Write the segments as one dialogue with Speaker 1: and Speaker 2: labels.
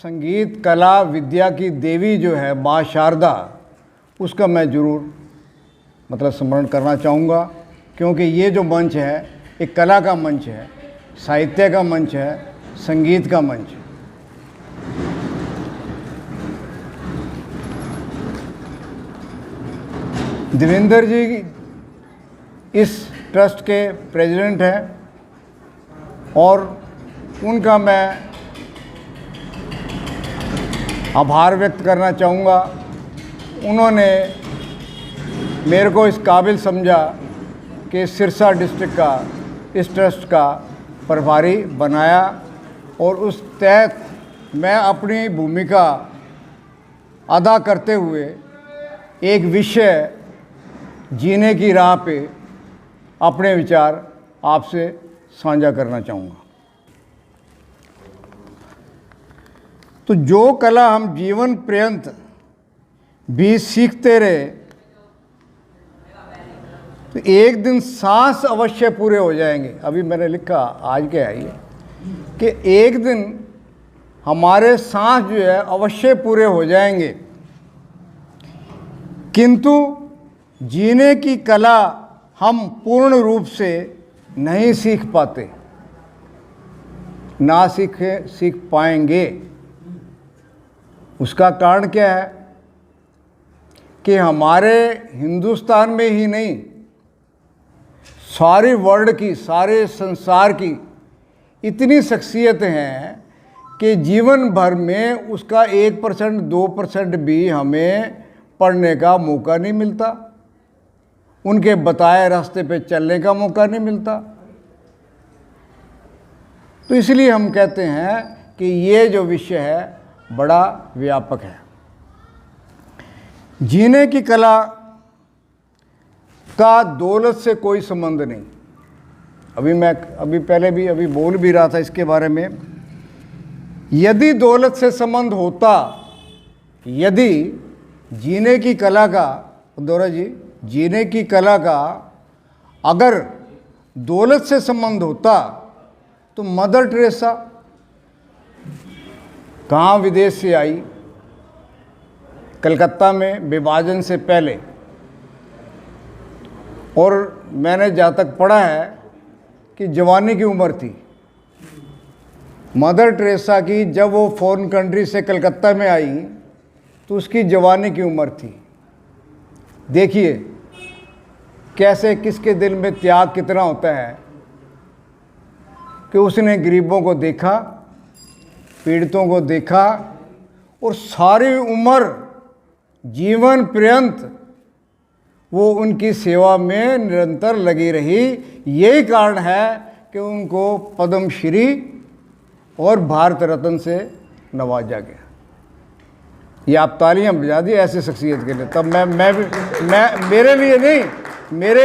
Speaker 1: संगीत कला विद्या की देवी जो है माँ शारदा, उसका मैं ज़रूर स्मरण करना चाहूँगा, क्योंकि ये जो मंच है एक कला का मंच है, साहित्य का मंच है, संगीत का मंच है। देवेंद्र जी इस ट्रस्ट के प्रेसिडेंट हैं और उनका मैं आभार व्यक्त करना चाहूँगा। उन्होंने मेरे को इस काबिल समझा कि सिरसा डिस्ट्रिक्ट का इस ट्रस्ट का प्रभारी बनाया और उस तहत मैं अपनी भूमिका अदा करते हुए एक विषय जीने की राह पे अपने विचार आपसे साझा करना चाहूँगा। तो जो कला हम जीवन पर्यंत भी सीखते रहे तो एक दिन सांस अवश्य पूरे हो जाएंगे। अभी मैंने लिखा आज के आई है कि एक दिन हमारे सांस जो है अवश्य पूरे हो जाएंगे, किंतु जीने की कला हम पूर्ण रूप से नहीं सीख पाते, ना सीख पाएंगे। उसका कारण क्या है कि हमारे हिंदुस्तान में ही नहीं, सारे वर्ल्ड की, सारे संसार की इतनी शख्सियतें हैं कि जीवन भर में उसका 1% 2% भी हमें पढ़ने का मौका नहीं मिलता, उनके बताए रास्ते पे चलने का मौका नहीं मिलता। तो इसलिए हम कहते हैं कि ये जो विषय है बड़ा व्यापक है। जीने की कला का दौलत से कोई संबंध नहीं। अभी पहले भी बोल भी रहा था इसके बारे में। यदि दौलत से संबंध होता, यदि जीने की कला का, दोरा जी, जीने की कला का अगर दौलत से संबंध होता तो मदर टेरेसा कहाँ विदेश से आई, कलकत्ता में विभाजन से पहले, और मैंने जहाँ तक पढ़ा है कि जवानी की उम्र थी मदर टेरेसा की। जब वो फॉरेन कंट्री से कलकत्ता में आई तो उसकी जवानी की उम्र थी। देखिए कैसे किसके दिल में त्याग कितना होता है कि उसने गरीबों को देखा, पीड़ितों को देखा और सारी उम्र जीवन पर्यंत वो उनकी सेवा में निरंतर लगी रही। यही कारण है कि उनको पद्मश्री और भारत रत्न से नवाजा गया। ये आप तालियां बजा दी ऐसी शख्सियत के लिए। तब मैं मेरे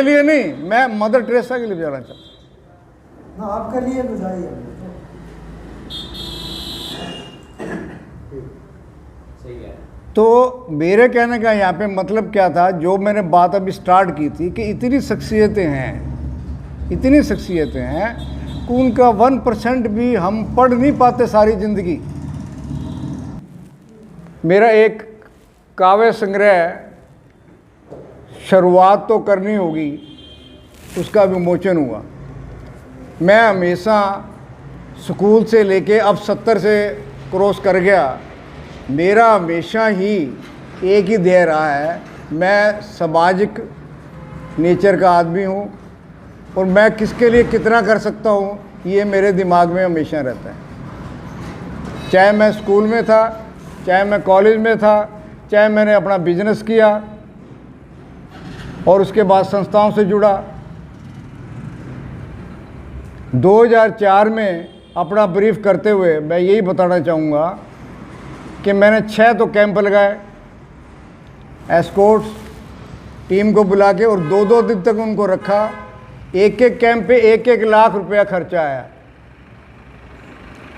Speaker 1: लिए नहीं, मैं मदर टेरेसा के लिए बजाना चाहता हूँ।
Speaker 2: आपके लिए बजाइए।
Speaker 1: तो मेरे कहने का यहाँ पे मतलब क्या था, जो मैंने बात अभी स्टार्ट की थी कि इतनी शख्सियतें हैं कि उनका 1% भी हम पढ़ नहीं पाते सारी ज़िंदगी। मेरा एक काव्य संग्रह शुरुआत तो करनी होगी, उसका विमोचन हुआ। मैं हमेशा स्कूल से लेके अब 70 से क्रॉस कर गया, मेरा हमेशा ही एक ही ध्येय रहा है, मैं सामाजिक नेचर का आदमी हूँ और मैं किसके लिए कितना कर सकता हूँ ये मेरे दिमाग में हमेशा रहता है। चाहे मैं स्कूल में था, चाहे मैं कॉलेज में था, चाहे मैंने अपना बिजनेस किया और उसके बाद संस्थाओं से जुड़ा। 2004 में अपना ब्रीफ करते हुए मैं यही बताना चाहूँगा कि मैंने 6 तो कैंप लगाए, एस्कॉर्ट्स टीम को बुला के, और 2-2 दिन तक उनको रखा। एक कैंप पे 1-1 लाख रुपया खर्चा आया।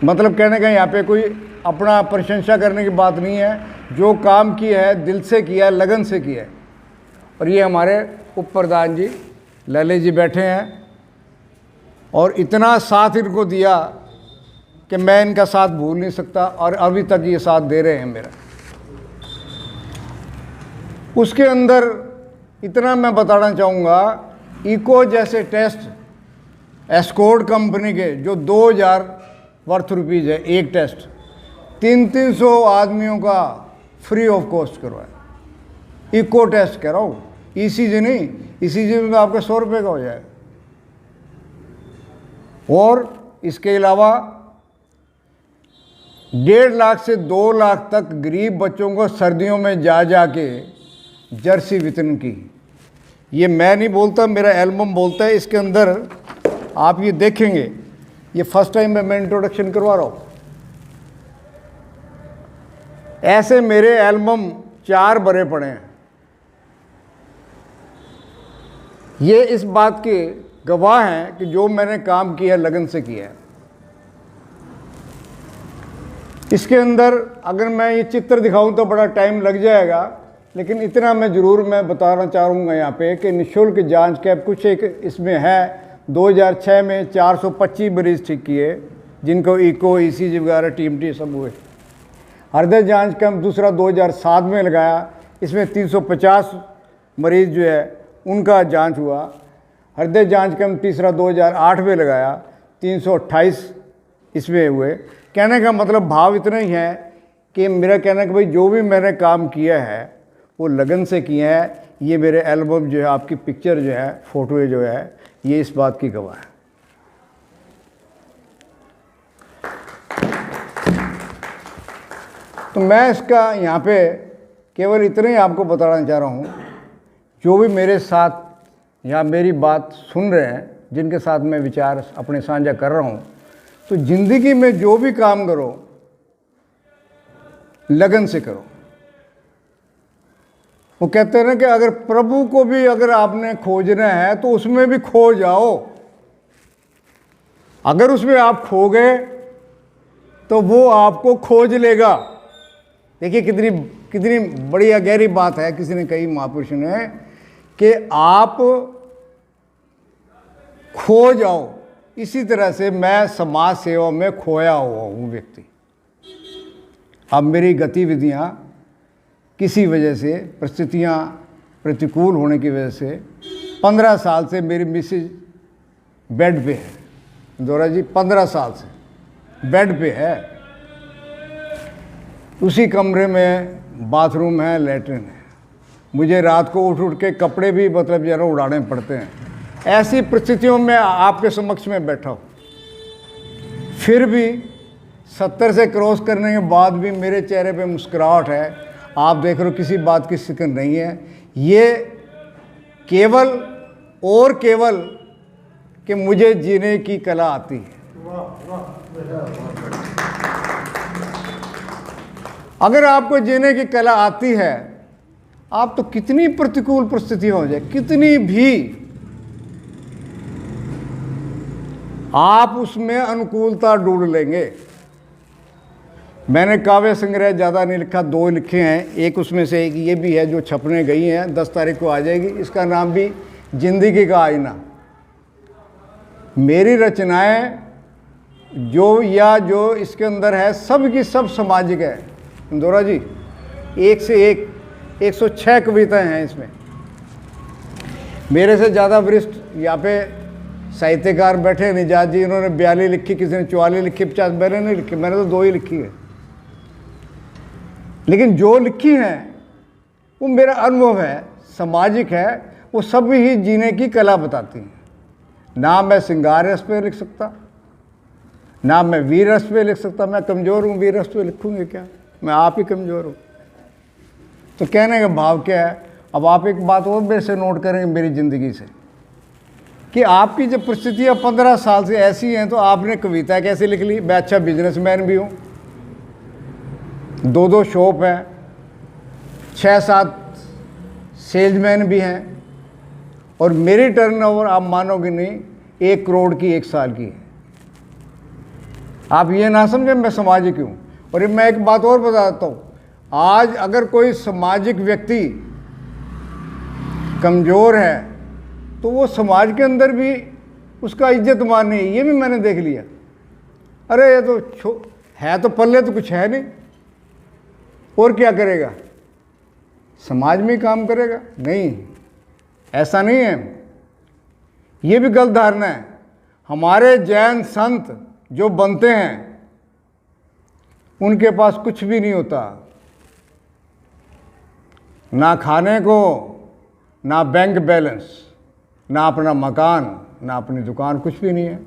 Speaker 1: मतलब कहने का यहाँ पे कोई अपना प्रशंसा करने की बात नहीं है, जो काम किया है दिल से किया है, लगन से किया है। और ये हमारे उप प्रधान जी ललित जी बैठे हैं और इतना साथ इनको दिया कि मैं इनका साथ भूल नहीं सकता और अभी तक ये साथ दे रहे हैं मेरा। उसके अंदर इतना मैं बताना चाहूँगा, इको जैसे टेस्ट एस्कॉर्ट कंपनी के जो 2000 वर्थ रुपीज़ है एक टेस्ट, 300 आदमियों का फ्री ऑफ कॉस्ट करवाया। इको टेस्ट कह रहा हूँ, ईसीजी नहीं, ईसीजी में आपका 100 रुपये का हो जाएगा। और इसके अलावा 1.5 लाख से 2 लाख तक गरीब बच्चों को सर्दियों में जा के जर्सी वितरण की। ये मैं नहीं बोलता, मेरा एल्बम बोलता है। इसके अंदर आप ये देखेंगे, ये फर्स्ट टाइम मैं इंट्रोडक्शन करवा रहा हूँ। ऐसे मेरे एल्बम 4 भरे पड़े हैं। ये इस बात के गवाह हैं कि जो मैंने काम किया लगन से किया है। इसके अंदर अगर मैं ये चित्र दिखाऊं तो बड़ा टाइम लग जाएगा, लेकिन इतना मैं ज़रूर बताना चाहूँगा यहाँ पे कि निःशुल्क जांच कैंप कुछ एक इसमें है। 2006 में 425 मरीज़ ठीक किए जिनको इको, ईसीजी वगैरह टीएमटी सब हुए। हृदय जांच कैंप दूसरा 2007 में लगाया, इसमें 350 मरीज़ जो है उनका जांच हुआ। हृदय जांच कैंप तीसरा 2008 में लगाया, 328 इसमें हुए। कहने का मतलब भाव इतना ही है कि मेरा कहना है कि भाई जो भी मैंने काम किया है वो लगन से किया है। ये मेरे एल्बम जो है, आपकी पिक्चर जो है, फ़ोटो जो है, ये इस बात की गवाह है। तो मैं इसका यहाँ पे केवल इतना ही आपको बताना चाह रहा हूँ, जो भी मेरे साथ या मेरी बात सुन रहे हैं, जिनके साथ मैं विचार अपने साझा कर रहा हूँ, तो ज़िंदगी में जो भी काम करो लगन से करो। वो कहते हैं ना कि अगर प्रभु को भी अगर आपने खोजना है तो उसमें भी खो जाओ। अगर उसमें आप खो गए तो वो आपको खोज लेगा। देखिए कितनी कितनी बड़ी गहरी बात है। किसी ने कही, महापुरुष ने, कि आप खो जाओ। इसी तरह से मैं समाज सेवा में खोया हुआ हूँ व्यक्ति। अब मेरी गतिविधियाँ किसी वजह से, परिस्थितियाँ प्रतिकूल होने की वजह से 15 साल से मेरी मिसेज बेड पे है। दोरा जी 15 साल से बेड पे है। उसी कमरे में बाथरूम है, लेटरिन है। मुझे रात को उठ के कपड़े भी मतलब जरा उड़ाने पड़ते हैं। ऐसी परिस्थितियों में आपके समक्ष में बैठा हूँ। फिर भी 70 से क्रॉस करने के बाद भी मेरे चेहरे पे मुस्कुराहट है। आप देख रहे हो किसी बात की फिक्र नहीं है। ये केवल और केवल कि मुझे जीने की कला आती है। अगर आपको जीने की कला आती है, आप तो कितनी प्रतिकूल परिस्थिति हो जाए, कितनी भी, आप उसमें अनुकूलता ढूंढ लेंगे। मैंने काव्य संग्रह ज़्यादा नहीं लिखा, 2 लिखे हैं। एक उसमें से एक ये भी है जो छपने गई हैं, 10 तारीख को आ जाएगी। इसका नाम भी जिंदगी का आईना। मेरी रचनाएं जो इसके अंदर है, सब की सब सामाजिक है। इंदौरा जी, एक से एक 106 कविताएं हैं इसमें। मेरे से ज़्यादा वरिष्ठ यहाँ पे साहित्यकार बैठे, निजात जी, इन्होंने 42 लिखी, किसी ने 44 लिखी, 50। मैंने नहीं लिखी, मैंने तो 2 ही लिखी है। लेकिन जो लिखी हैं वो मेरा अनुभव है, सामाजिक है। वो सब ही जीने की कला बताती हैं। ना मैं श्रृंगार रस पे लिख सकता, ना मैं वीर रस पे लिख सकता। मैं कमज़ोर हूँ, वीर रस पे लिखूँगी क्या? मैं आप ही कमज़ोर हूँ। तो कहने का भाव क्या है? अब आप एक बात और मेरे से नोट करेंगे मेरी ज़िंदगी से, कि आपकी जब परिस्थितियाँ 15 साल से ऐसी हैं तो आपने कविता कैसे लिख ली? मैं अच्छा बिजनेसमैन भी हूँ, 2 शॉप हैं, 6-7 सेल्समैन भी हैं, और मेरी टर्नओवर आप मानोगे नहीं 1 करोड़ की 1 साल की है। आप ये ना समझें मैं सामाजिक हूँ। और मैं एक बात और बताता हूँ, आज अगर कोई सामाजिक व्यक्ति कमज़ोर है तो वो समाज के अंदर भी उसका इज्जत मान नहीं है। ये भी मैंने देख लिया। अरे ये तो है तो पल्ले तो कुछ है नहीं, और क्या करेगा, समाज में ही काम करेगा? नहीं, ऐसा नहीं है। ये भी गलत धारणा है। हमारे जैन संत जो बनते हैं उनके पास कुछ भी नहीं होता, ना खाने को, ना बैंक बैलेंस, ना अपना मकान, ना अपनी दुकान, कुछ भी नहीं है।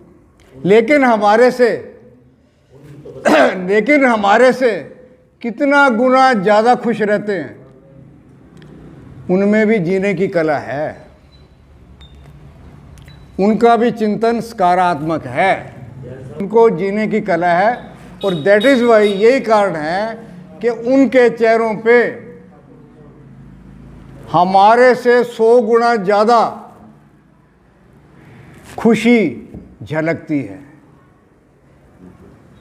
Speaker 1: लेकिन हमारे से कितना गुना ज़्यादा खुश रहते हैं। उनमें भी जीने की कला है, उनका भी चिंतन सकारात्मक है, उनको जीने की कला है। और दैट इज़ वाई, यही कारण है कि उनके चेहरों पे हमारे से 100 गुना ज़्यादा खुशी झलकती है।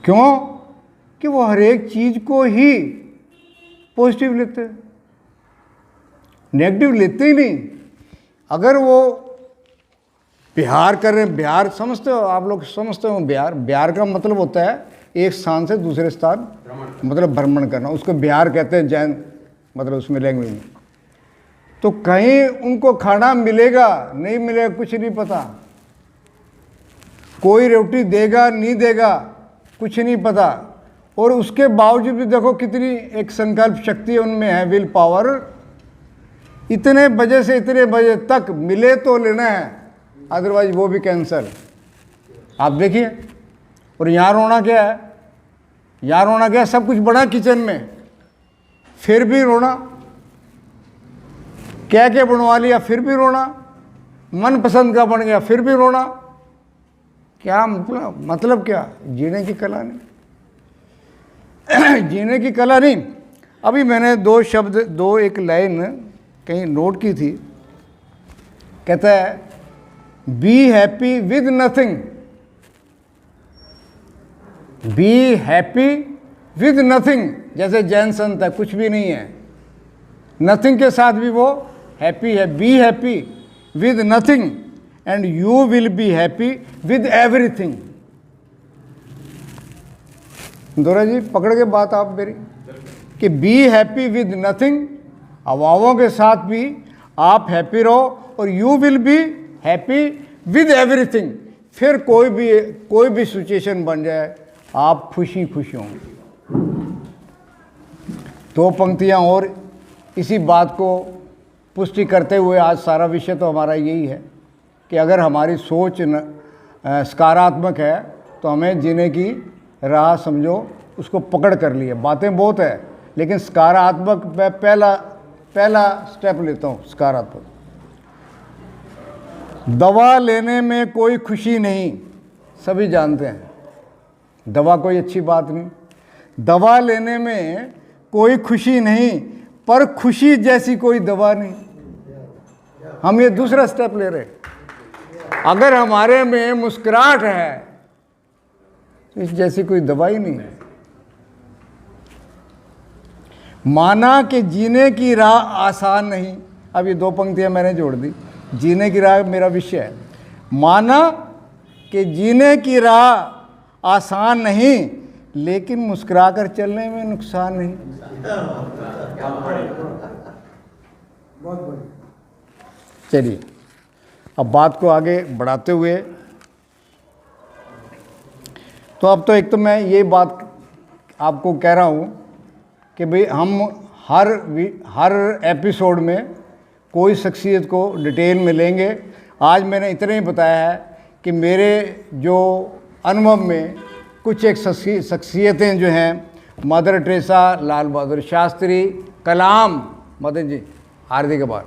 Speaker 1: क्यों? कि वो हर एक चीज़ को ही पॉजिटिव लेते हैं, नेगेटिव लेते ही नहीं। अगर वो बिहार कर रहे हैं, बिहार समझते हो आप लोग, समझते हो बिहार का मतलब होता है एक स्थान से दूसरे स्थान मतलब भ्रमण करना, उसको बिहार कहते हैं जैन मतलब उसमें लैंग्वेज में। तो कहीं उनको खाना मिलेगा नहीं मिलेगा कुछ नहीं पता, कोई रोटी देगा नहीं देगा कुछ नहीं पता, और उसके बावजूद भी देखो कितनी एक संकल्प शक्ति उनमें है, विल पावर। इतने बजे से इतने बजे तक मिले तो लेना है, अदरवाइज वो भी कैंसल। आप देखिए। और यहाँ रोना क्या है, यहाँ रोना क्या है, सब कुछ बड़ा किचन में, फिर भी रोना, क्या बनवा लिया फिर भी रोना, मन पसंद का बन गया फिर भी रोना। क्या मतलब क्या? जीने की कला नहीं। जीने की कला नहीं। अभी मैंने एक लाइन कहीं नोट की थी, कहता है be happy with nothing, be happy with nothing. जैसे जैन संत है, कुछ भी नहीं है, नथिंग के साथ भी वो हैप्पी है। Be happy with nothing and you will be happy with everything. दोरा जी पकड़ के बात आप मेरी, कि बी हैप्पी विद नथिंग, अभावों के साथ भी आप हैप्पी रहो, और you will be happy with everything. फिर कोई भी सिचुएशन बन जाए आप खुशी होंगे। 2 पंक्तियां और इसी बात को पुष्टि करते हुए आज सारा विषय तो हमारा यही है कि अगर हमारी सोच सकारात्मक है तो हमें जीने की राह समझो उसको पकड़ कर लिए। बातें बहुत है, लेकिन सकारात्मक मैं पहला स्टेप लेता हूँ। सकारात्मक दवा लेने में कोई खुशी नहीं, सभी जानते हैं दवा कोई अच्छी बात नहीं, दवा लेने में कोई खुशी नहीं, पर खुशी जैसी कोई दवा नहीं। हम ये दूसरा स्टेप ले रहे। अगर हमारे में मुस्कुराहट है तो इस जैसी कोई दवा ही नहीं है। माना कि जीने की राह आसान नहीं, अब ये 2 पंक्तियां मैंने जोड़ दी, जीने की राह मेरा विषय है। माना कि जीने की राह आसान नहीं, लेकिन मुस्कुरा कर चलने में नुकसान नहीं। चलिए अब बात को आगे बढ़ाते हुए, तो अब तो एक तो मैं ये बात आपको कह रहा हूँ कि भाई हम हर एपिसोड में कोई शख्सियत को डिटेल में लेंगे। आज मैंने इतना ही बताया है कि मेरे जो अनुभव में कुछ एक शख्सियतें जो हैं, मदर टेरेसा, लाल बहादुर शास्त्री, कलाम, मदन जी हार्दिक आभार,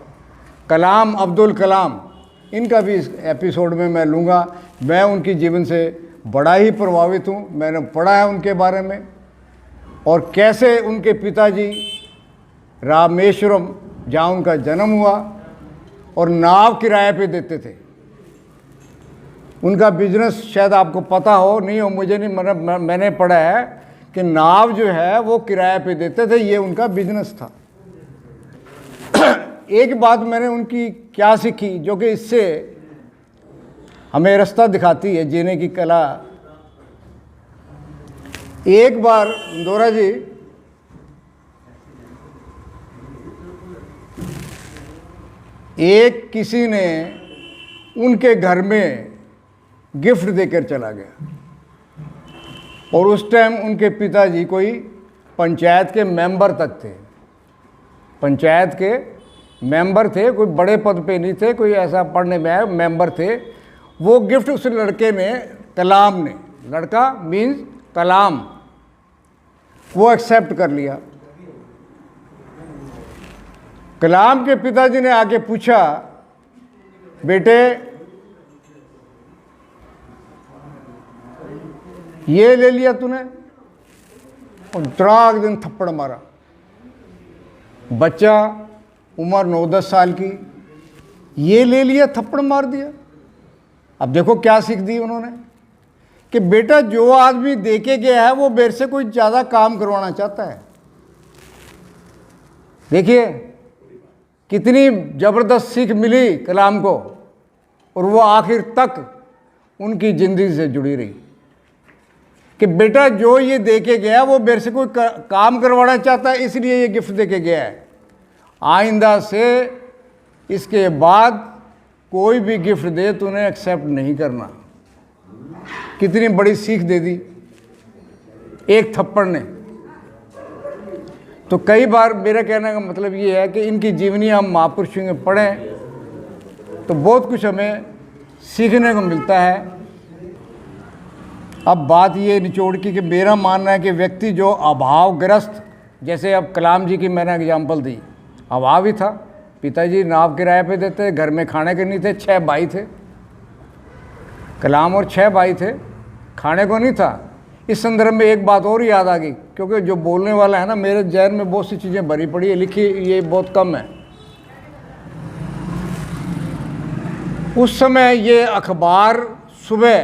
Speaker 1: कलाम अब्दुल कलाम, इनका भी इस एपिसोड में मैं लूँगा। मैं उनकी जीवन से बड़ा ही प्रभावित हूँ, मैंने पढ़ा है उनके बारे में, और कैसे उनके पिताजी रामेश्वरम जहाँ उनका जन्म हुआ और नाव किराए पे देते थे। उनका बिजनेस शायद आपको पता हो नहीं हो, मुझे नहीं, मैंने पढ़ा है कि नाव जो है वो किराए पे देते थे, ये उनका बिजनेस था। एक बात मैंने उनकी क्या सीखी जो कि इससे हमें रास्ता दिखाती है जीने की कला एक बार दोरा जी एक किसी ने उनके घर में गिफ्ट देकर चला गया, और उस टाइम उनके पिताजी कोई पंचायत के मेंबर तक थे, पंचायत के मेंबर थे, कोई बड़े पद पे नहीं थे, कोई ऐसा पढ़ने में आया, मेंबर थे। वो गिफ्ट उस लड़के ने, कलाम ने, लड़का मीन्स कलाम, वो एक्सेप्ट कर लिया। कलाम के पिताजी ने आके पूछा, बेटे ये ले लिया तूने? और त्राग दिन थप्पड़ मारा। बच्चा उम्र 9-10 साल की, ये ले लिया, थप्पड़ मार दिया। अब देखो क्या सीख दी उन्होंने कि बेटा जो आदमी देके गया है वो मेरे से कोई ज़्यादा काम करवाना चाहता है। देखिए कितनी ज़बरदस्त सीख मिली कलाम को, और वो आखिर तक उनकी ज़िंदगी से जुड़ी रही कि बेटा जो ये देके गया वो मेरे से कोई काम करवाना चाहता है, इसलिए ये गिफ्ट देके गया है। आइंदा से इसके बाद कोई भी गिफ्ट दे तो उन्हें एक्सेप्ट नहीं करना। कितनी बड़ी सीख दे दी एक थप्पड़ ने। तो कई बार मेरा कहने का मतलब ये है कि इनकी जीवनी हम महापुरुषों में पढ़ें तो बहुत कुछ हमें सीखने को मिलता है। अब बात ये निचोड़ की कि मेरा मानना है कि व्यक्ति जो अभावग्रस्त, जैसे अब कलाम जी की मैंने एग्जाम्पल दी, अभाव ही था, पिताजी नाव किराए पे देते, घर में खाने के नहीं थे, 6 भाई थे, कलाम और 6 भाई थे, खाने को नहीं था। इस संदर्भ में एक बात और याद आ गई, क्योंकि जो बोलने वाला है ना, मेरे जहन में बहुत सी चीज़ें भरी पड़ी है, लिखी ये बहुत कम है। उस समय ये अखबार सुबह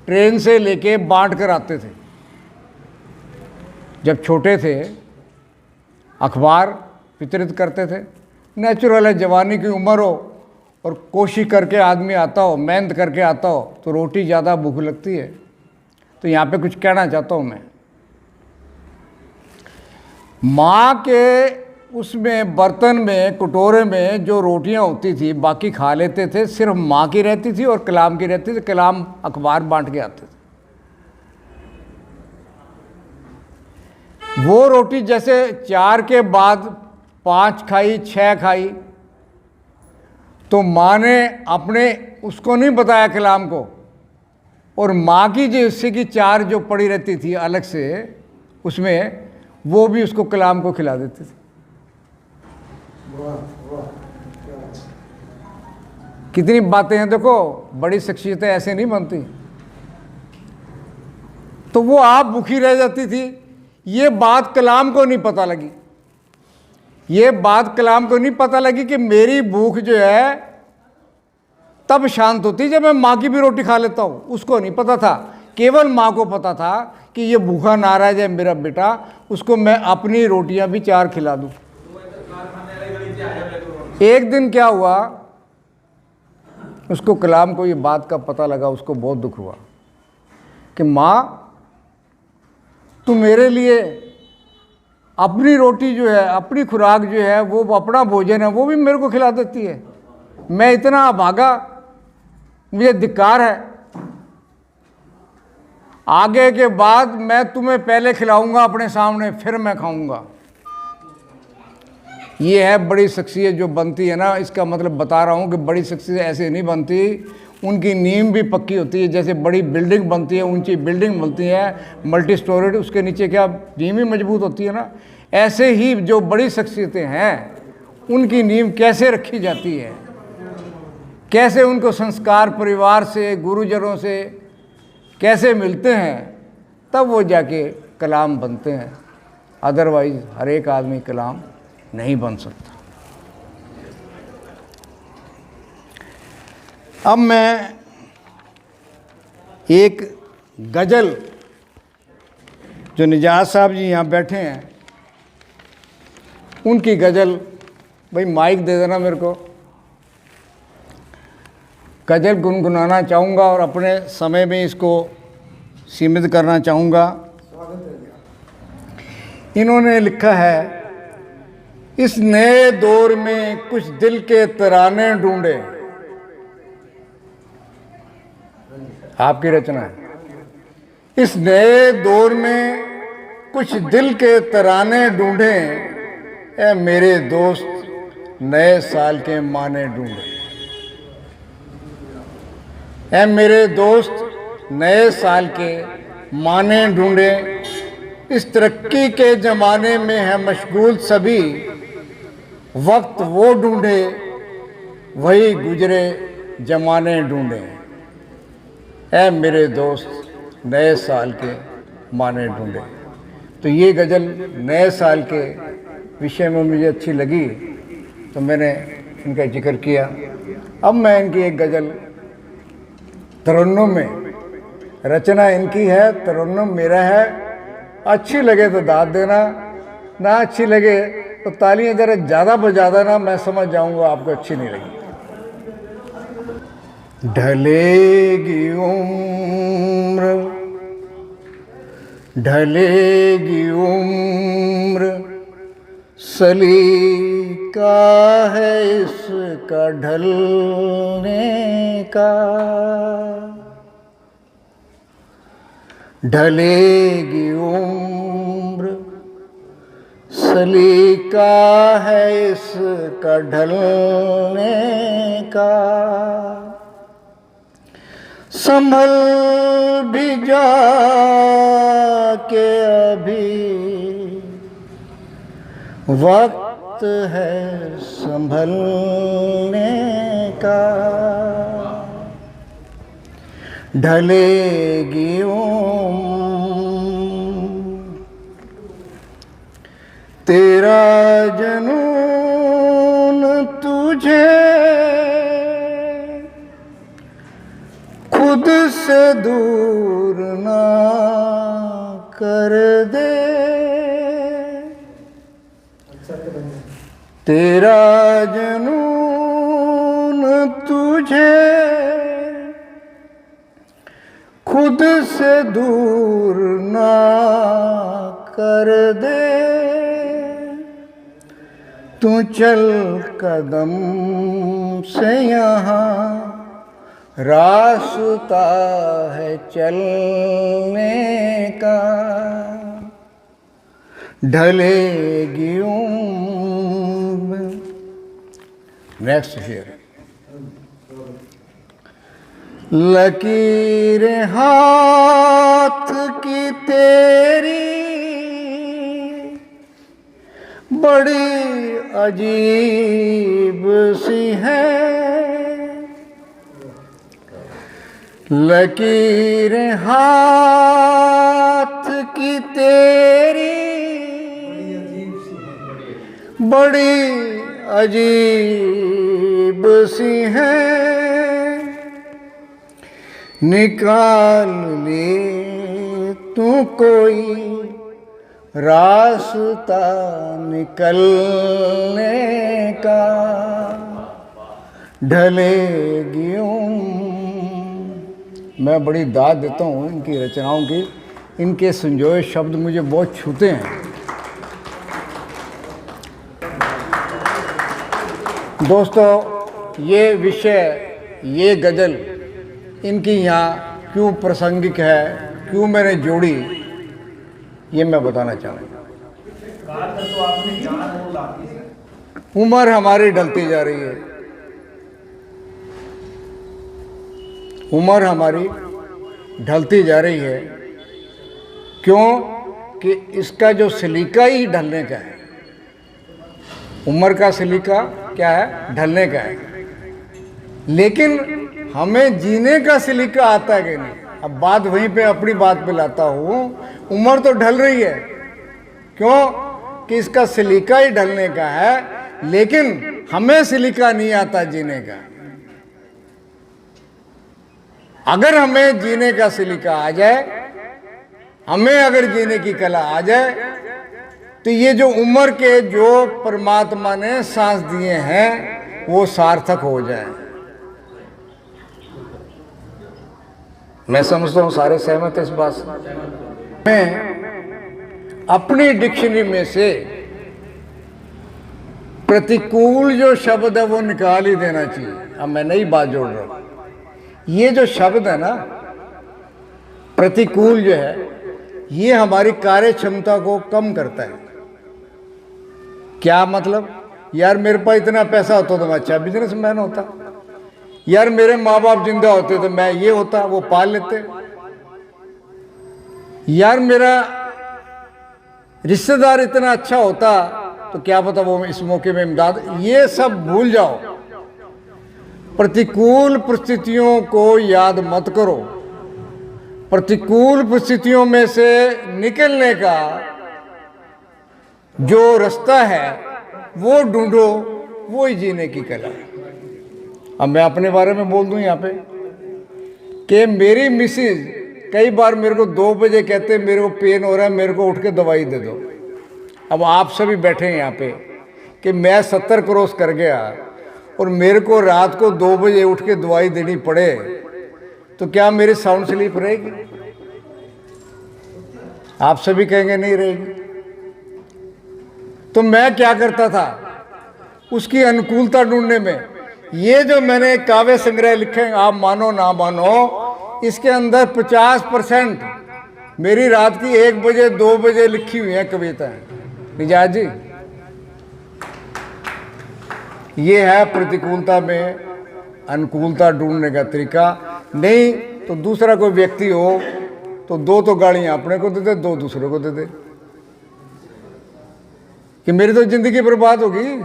Speaker 1: ट्रेन से लेके बांट कर आते थे। जब छोटे थे अखबार वितरित करते थे। नेचुरल है, जवानी की उम्र हो और कोशिश करके आदमी आता हो, मेहनत करके आता हो तो रोटी ज़्यादा भूख लगती है। तो यहाँ पे कुछ कहना चाहता हूँ मैं। माँ के उसमें बर्तन में, कटोरे में जो रोटियाँ होती थी बाकी खा लेते थे, सिर्फ माँ की रहती थी और कलाम की रहती थी। कलाम अखबार बांट के आते थे। वो रोटी जैसे 4 के बाद 5 खाई, 6 खाई, तो माँ ने अपने उसको नहीं बताया कलाम को, और माँ की जो हिस्से की 4 जो पड़ी रहती थी अलग से, उसमें वो भी उसको कलाम को खिला देती थी। कितनी बातें हैं देखो, बड़ी शख्सियतें ऐसे नहीं बनती। तो वो आप भूखी रह जाती थी। ये बात कलाम को नहीं पता लगी, ये बात कलाम को नहीं पता लगी कि मेरी भूख जो है तब शांत होती जब मैं माँ की भी रोटी खा लेता हूँ। उसको नहीं पता था, केवल माँ को पता था कि ये भूखा ना रह जाए मेरा बेटा, उसको मैं अपनी रोटियां भी 4 खिला दूँ। एक दिन क्या हुआ, उसको कलाम को ये बात का पता लगा, उसको बहुत दुख हुआ कि माँ तू मेरे लिए अपनी रोटी जो है, अपनी खुराक जो है, वो अपना भोजन है, वो भी मेरे को खिला देती है। मैं इतना अभागा, मुझे धिक्कार है। आगे के बाद मैं तुम्हें पहले खिलाऊंगा अपने सामने, फिर मैं खाऊंगा। ये है बड़ी शख्सियत जो बनती है ना। इसका मतलब बता रहा हूँ कि बड़ी शख्सियत ऐसे नहीं बनती, उनकी नींव भी पक्की होती है। जैसे बड़ी बिल्डिंग बनती है, ऊंची बिल्डिंग बनती है मल्टी स्टोरेड, उसके नीचे क्या नींव ही मजबूत होती है ना। ऐसे ही जो बड़ी शख्सियतें हैं उनकी नींव कैसे रखी जाती है, कैसे उनको संस्कार परिवार से, गुरुजनों से कैसे मिलते हैं, तब वो जाके कलाम बनते हैं। अदरवाइज हर एक आदमी कलाम नहीं बन सकता। अब मैं एक गज़ल, जो निजात साहब जी यहाँ बैठे हैं, उनकी गज़ल, भाई माइक दे देना मेरे को, गज़ल गुनगुनाना चाहूँगा और अपने समय में इसको सीमित करना चाहूँगा। इन्होंने लिखा है, इस नए दौर में कुछ दिल के तराने ढूंढे। आपकी रचना है। इस नए दौर में कुछ दिल के तराने ढूंढे, ए मेरे दोस्त नए साल के माने ढूंढे। ए मेरे दोस्त नए साल के माने ढूंढे। इस तरक्की के ज़माने में है मशगूल सभी, वक्त वो ढूंढे वही गुजरे जमाने ढूंढे। ऐ मेरे दोस्त नए साल के माने ढूंढे। तो ये गज़ल नए साल के विषय में मुझे अच्छी लगी तो मैंने इनका जिक्र किया। अब मैं इनकी एक गज़ल तरन्नुम में, रचना इनकी है, तरन्नुम मेरा है। अच्छी लगे तो दाद देना, ना अच्छी लगे तो तालियां ज़रा ज़्यादा बजा देना, मैं समझ जाऊंगा आपको अच्छी नहीं लगी। ढलेगी उम्र, ढलेगी उम्र, सलीका है इसका ढलने का। ढलेगी उम्र, सलीका है इसका ढलने का। संभल भी जा के अभी वक्त है संभलने का। ढलेगी तेरा जनून तुझे खुद से दूर ना कर दे। तेरा जनून तुझे खुद से दूर ना कर दे। तू चल कदम से यहाँ रास्ता है चलने का। ढलेगी उम्र। नेक्स्ट शेर। लकीरें हाथ की तेरी बड़ी अजीब सी है। लकीरें हाथ की तेरी बड़ी अजीब सी है। निकाल ले तू कोई रास्ता निकलने का। ढलेगी मैं बड़ी दाद देता हूँ इनकी रचनाओं की। इनके संजोए शब्द मुझे बहुत छूते हैं। दोस्तों, ये विषय, ये गज़ल इनकी यहाँ क्यों प्रासंगिक है, क्यों मैंने जोड़ी, ये मैं बताना चाहूँगा। उम्र हमारी ढलती जा रही है। उम्र हमारी ढलती जा रही है। क्यों? कि इसका जो सलीका ही ढलने का है। उम्र का सलीका क्या है? ढलने का है। लेकिन हमें जीने का सलीका आता है कि नहीं? अब बात वहीं पे, अपनी बात पे लाता हूँ। उम्र तो ढल रही है। क्यों? कि इसका सलीका ही ढलने का है, लेकिन हमें सलीका नहीं आता जीने का। अगर हमें जीने का सलीका आ जाए, हमें अगर जीने की कला आ जाए, तो ये जो उम्र के जो परमात्मा ने सांस दिए हैं वो सार्थक हो जाए। मैं समझता हूँ सारे सहमत हैं इस बात से। हमें अपनी डिक्शनरी में से प्रतिकूल जो शब्द है वो निकाल ही देना चाहिए। अब मैं नई बात जोड़ रहा हूं, ये जो शब्द है ना प्रतिकूल जो है, ये हमारी कार्य क्षमता को कम करता है। क्या मतलब? यार मेरे पास इतना पैसा होता तो मैं अच्छा बिजनेसमैन होता, यार मेरे माँ बाप जिंदा होते तो मैं ये होता, वो पाल लेते, यार मेरा रिश्तेदार इतना अच्छा होता तो क्या पता वो इस मौके में इमदाद। ये सब भूल जाओ, प्रतिकूल परिस्थितियों को याद मत करो, प्रतिकूल परिस्थितियों में से निकलने का जो रास्ता है वो ढूंढो, वो ही जीने की कला है। अब मैं अपने बारे में बोल दूं यहाँ पे कि मेरी मिसेज कई बार मेरे को 2 बजे कहते मेरे को पेन हो रहा है, मेरे को उठ के दवाई दे दो। अब आप सभी बैठे हैं यहाँ पे कि मैं 70 क्रॉस कर गया और मेरे को रात को 2 बजे उठ के दवाई देनी पड़े तो क्या मेरी साउंड स्लीप रहेगी? आप सभी कहेंगे नहीं रहेगी। तो मैं क्या करता था उसकी अनुकूलता ढूंढने में, ये जो मैंने काव्य संग्रह लिखे हैं, आप मानो ना मानो, इसके अंदर 50% मेरी रात की 1 बजे 2 बजे लिखी हुई है कविताएं। निजात जी, ये है प्रतिकूलता में अनुकूलता ढूंढने का तरीका। नहीं तो दूसरा कोई व्यक्ति हो तो 2 तो गालियां अपने को दे दे, 2 दूसरे को दे दे कि मेरी तो जिंदगी बर्बाद होगी,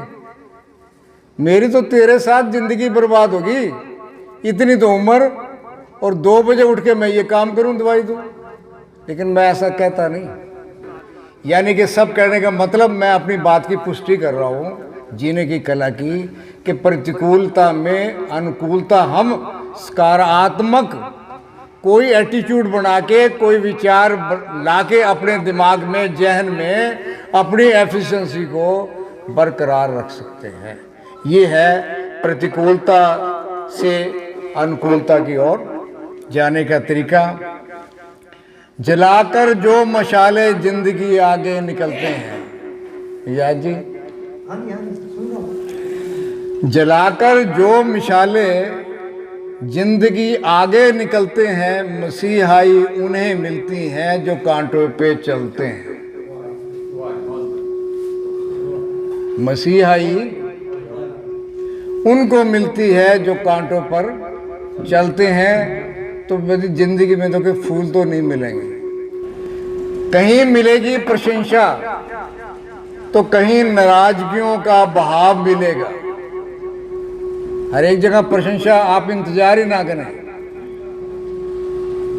Speaker 1: मेरी तो तेरे साथ जिंदगी बर्बाद होगी, इतनी तो उम्र और 2 बजे उठ के मैं ये काम करूं, दवाई दूं। लेकिन मैं ऐसा कहता नहीं। यानी कि सब कहने का मतलब मैं अपनी बात की पुष्टि कर रहा हूं जीने की कला की, कि प्रतिकूलता में अनुकूलता, हम सकारात्मक कोई एटीट्यूड बना के, कोई विचार ला के अपने दिमाग में, जहन में अपनी एफिशिएंसी को बरकरार रख सकते हैं। ये है प्रतिकूलता से अनुकूलता की ओर जाने का तरीका। जलाकर जो मशाले जिंदगी आगे निकलते हैं। याद जी, जलाकर जो मिसाले जिंदगी आगे निकलते हैं, मसीहाई उन्हें मिलती हैं जो कांटों पे चलते हैं। मसीहाई उनको मिलती है जो कांटों पर चलते हैं। तो मेरी जिंदगी में तो कोई फूल तो नहीं मिलेंगे, कहीं मिलेगी प्रशंसा तो कहीं नाराजगियों का बहाव मिलेगा। हर एक जगह प्रशंसा, आप इंतजार ही ना करें,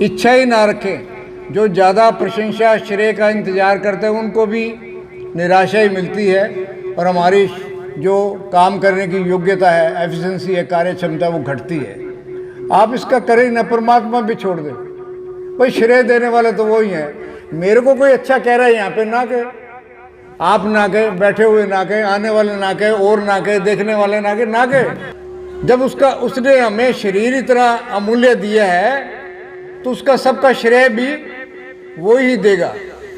Speaker 1: इच्छा ही ना रखें। जो ज़्यादा प्रशंसा श्रेय का इंतजार करते हैं उनको भी निराशा ही मिलती है, और हमारी जो काम करने की योग्यता है, एफिशिएंसी है, कार्य क्षमता, वो घटती है। आप इसका करें ना, परमात्मा भी छोड़ दे भाई, श्रेय देने वाले तो वो ही हैं। मेरे को कोई अच्छा कह रहा है यहाँ पे ना कहे, आप ना कहे, बैठे हुए ना कहे, आने वाले ना कहे, और ना कहे, देखने वाले ना कहे, ना कहे। जब उसने हमें शरीर इतना अमूल्य दिया है तो उसका सबका श्रेय भी वो ही देगा।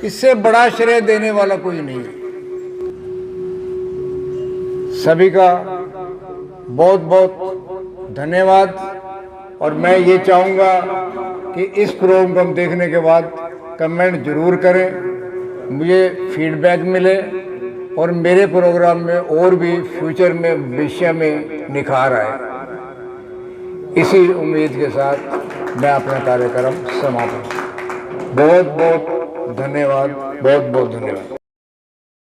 Speaker 1: इससे बड़ा श्रेय देने वाला कोई नहीं है। सभी का बहुत बहुत धन्यवाद। और मैं ये चाहूँगा कि इस प्रोग्राम को हम देखने के बाद कमेंट जरूर करें, मुझे फीडबैक मिले और मेरे प्रोग्राम में और भी फ्यूचर में विषय में निखार आए। इसी उम्मीद के साथ मैं अपना कार्यक्रम समाप्त। बहुत बहुत धन्यवाद, बहुत बहुत धन्यवाद।